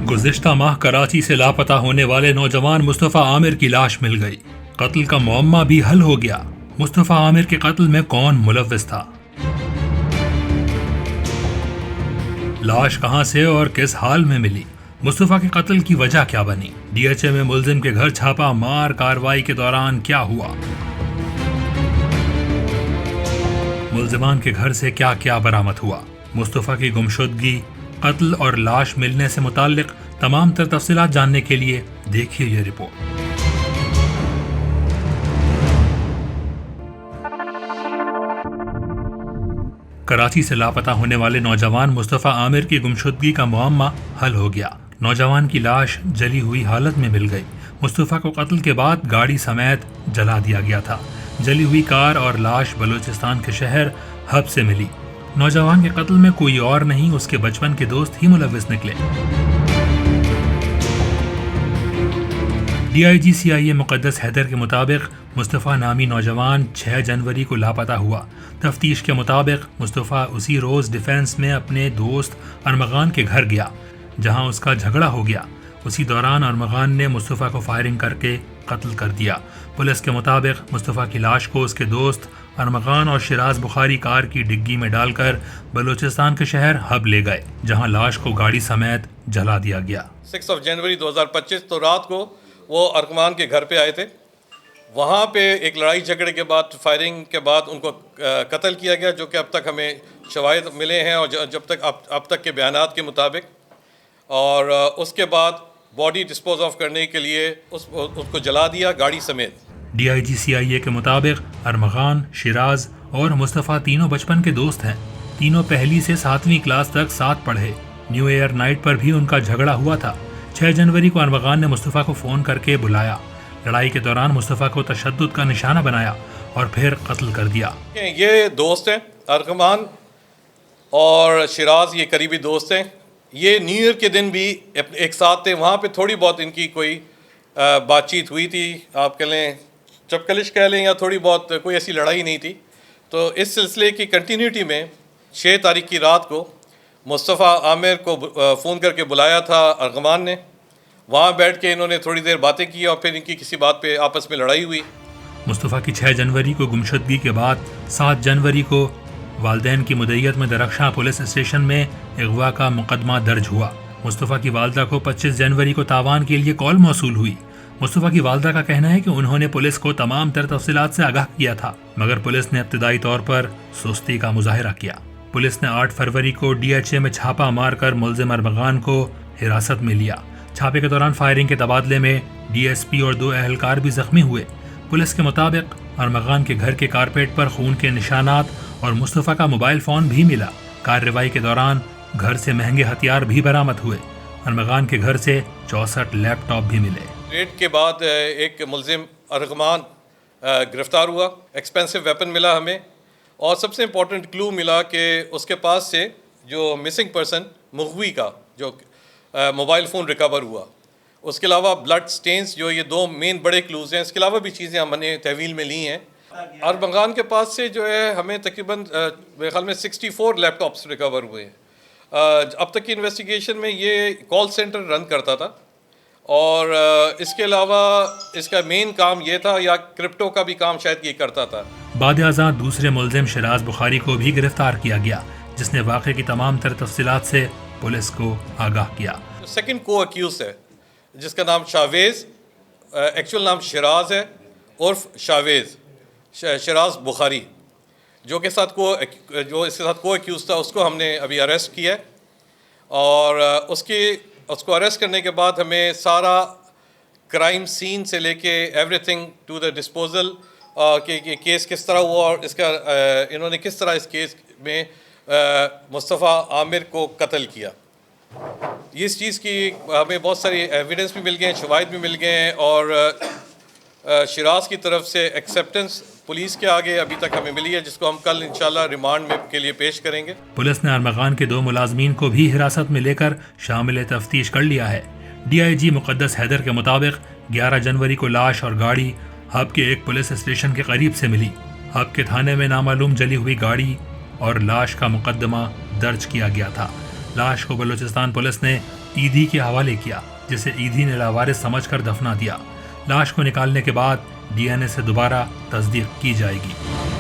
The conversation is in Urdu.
گزشتہ ماہ کراچی سے لاپتہ ہونے والے نوجوان مصطفیٰ عامر کی لاش مل گئی۔ قتل کا معمہ بھی حل ہو گیا۔ مصطفیٰ عامر کے قتل میں کون ملوث تھا؟ لاش کہاں سے اور کس حال میں ملی؟ مصطفیٰ کے قتل کی وجہ کیا بنی؟ ڈی ایچ اے میں ملزم کے گھر چھاپا مار کارروائی کے دوران کیا ہوا؟ ملزمان کے گھر سے کیا کیا برآمد ہوا؟ مصطفیٰ کی گمشدگی، قتل اور لاش ملنے سے متعلق تمام تر تفصیلات جاننے کے لیے دیکھیے یہ رپورٹ۔ کراچی سے لاپتہ ہونے والے نوجوان مصطفیٰ عامر کی گمشدگی کا معمہ حل ہو گیا۔ نوجوان کی لاش جلی ہوئی حالت میں مل گئی۔ مصطفیٰ کو قتل کے بعد گاڑی سمیت جلا دیا گیا تھا۔ جلی ہوئی کار اور لاش بلوچستان کے شہر حب سے ملی۔ نوجوان کے قتل میں کوئی اور نہیں، اس کے بچپن کے دوست ہی ملوث نکلے۔ ڈی آئی جی سی آئی اے مقدس حیدر کے مطابق مصطفیٰ نامی نوجوان 6 جنوری کو لاپتہ ہوا۔ تفتیش کے مطابق مصطفیٰ اسی روز ڈیفنس میں اپنے دوست ارمغان کے گھر گیا، جہاں اس کا جھگڑا ہو گیا۔ اسی دوران ارمغان نے مصطفیٰ کو فائرنگ کر کے قتل کر دیا۔ پولیس کے مطابق مصطفیٰ کی لاش کو اس کے دوست ارمغان اور شراز بخاری کار کی ڈگی میں ڈال کر بلوچستان کے شہر حب لے گئے، جہاں لاش کو گاڑی سمیت جلا دیا گیا۔ 6 جنوری 2025 تو رات کو وہ ارمغان کے گھر پہ آئے تھے۔ وہاں پہ ایک لڑائی جھگڑے کے بعد فائرنگ کے بعد ان کو قتل کیا گیا، جو کہ اب تک ہمیں شواہد ملے ہیں اور اب تک کے بیانات کے مطابق، اور اس کے بعد باڈی ڈسپوز آف کرنے کے لیے اس کو جلا دیا گاڑی سمیت۔ ڈی آئی جی سی آئی اے کے مطابق ارمغان، شراز اور مصطفیٰ تینوں بچپن کے دوست ہیں۔ تینوں پہلی سے 7ویں کلاس تک ساتھ پڑھے۔ نیو ایئر نائٹ پر بھی ان کا جھگڑا ہوا تھا۔ 6 جنوری کو ارمغان نے مصطفیٰ کو فون کر کے بلایا۔ لڑائی کے دوران مصطفیٰ کو تشدد کا نشانہ بنایا اور پھر قتل کر دیا۔ یہ دوست ہیں، ارمغان اور شراز یہ قریبی دوست ہیں۔ یہ نیو ایئر کے دن بھی ایک ساتھ تھے۔ وہاں پہ تھوڑی بہت ان کی کوئی بات چیت ہوئی تھی، آپ کہہ لیں چپکلش کہہ لیں، یا تھوڑی بہت کوئی ایسی لڑائی نہیں تھی۔ تو اس سلسلے کی کنٹینیوٹی میں 6 تاریخ کی رات کو مصطفیٰ عامر کو فون کر کے بلایا تھا ارمغان نے۔ وہاں بیٹھ کے انہوں نے تھوڑی دیر باتیں کی اور پھر ان کی کسی بات پہ آپس میں لڑائی ہوئی۔ مصطفیٰ کی 6 جنوری کو گمشدگی کے بعد 7 جنوری کو والدین کی مدعیت میں درخشاں پولیس اسٹیشن میں اغوا کا مقدمہ درج ہوا۔ مصطفیٰ کی والدہ کو 25 جنوری کو تاوان کے لیے کال موصول ہوئی۔ مصطفیٰ کی والدہ کا کہنا ہے کہ انہوں نے پولیس کو تمام تر تفصیلات سے آگاہ کیا تھا، مگر پولیس نے ابتدائی طور پر سستی کا مظاہرہ کیا۔ پولیس نے 8 فروری کو ڈی ایچ اے میں چھاپا مار کر ملزم ارمغان کو حراست میں لیا۔ چھاپے کے دوران فائرنگ کے تبادلے میں ڈی ایس پی اور 2 اہلکار بھی زخمی ہوئے۔ پولیس کے مطابق ارمغان کے گھر کے کارپیٹ پر خون کے نشانات اور مصطفیٰ کا موبائل فون بھی ملا۔ کارروائی کے دوران گھر سے مہنگے ہتھیار بھی برآمد ہوئے۔ ارمغان کے گھر سے 64 لیپ ٹاپ بھی ملے۔ ریڈ کے بعد ایک ملزم ارمغان گرفتار ہوا۔ ایکسپینسو ویپن ملا ہمیں، اور سب سے امپورٹنٹ کلو ملا کہ اس کے پاس سے جو مسنگ پرسن مغوی کا جو موبائل فون ریکور ہوا۔ اس کے علاوہ بلڈ سٹینز، جو یہ 2 مین بڑے کلوز ہیں۔ اس کے علاوہ بھی چیزیں ہم نے تحویل میں لی ہیں۔ ارمغان کے پاس سے جو ہے ہمیں تقریباً میرے خیال میں 64 لیپ ٹاپس ریکور ہوئے ہیں۔ اب تک کی انویسٹیگیشن میں یہ کال سینٹر رن کرتا تھا، اور اس کے علاوہ اس کا مین کام یہ تھا، یا کرپٹو کا بھی کام شاید یہ کرتا تھا۔ بعد ازاں دوسرے ملزم شراز بخاری کو بھی گرفتار کیا گیا، جس نے واقعے کی تمام تر تفصیلات سے پولیس کو آگاہ کیا۔ سیکنڈ کو اکیوز ہے، جس کا نام شاویز، ایکچوئل نام شراز ہے، عرف شاویز، شراز بخاری، جو اس کے ساتھ کو اکیوز تھا، اس کو ہم نے ابھی اریسٹ کیا ہے۔ اور اس کو اریسٹ کرنے کے بعد ہمیں سارا کرائم سین سے لے کے everything to the disposal, کہ کیس کس طرح ہوا اور اس کا انہوں نے کس طرح اس کیس میں مصطفیٰ عامر کو قتل کیا، اس چیز کی ہمیں بہت ساری ایویڈنس بھی مل گئے ہیں، شواہد بھی مل گئے ہیں، اور شراز کی طرف سے ایکسیپٹنس پولیس کے آگے ابھی تک ہمیں ملی ہے، جس کو ہم کل انشاءاللہ ریمانڈ میں کے لیے پیش کریں گے۔ پولیس نے ارمغان کے 2 ملازمین کو بھی حراست میں لے کر شامل تفتیش کر لیا ہے۔ ڈی آئی جی مقدس حیدر کے مطابق 11 جنوری کو لاش اور گاڑی حب کے ایک پولیس اسٹیشن کے قریب سے ملی۔ حب کے تھانے میں نامعلوم جلی ہوئی گاڑی اور لاش کا مقدمہ درج کیا گیا تھا۔ لاش کو بلوچستان پولیس نے ایدھی کے حوالے کیا، جسے ایدھی نے لاوارث سمجھ کر دفنا دیا۔ لاش کو نکالنے کے بعد ڈی این اے سے دوبارہ تصدیق کی جائے گی۔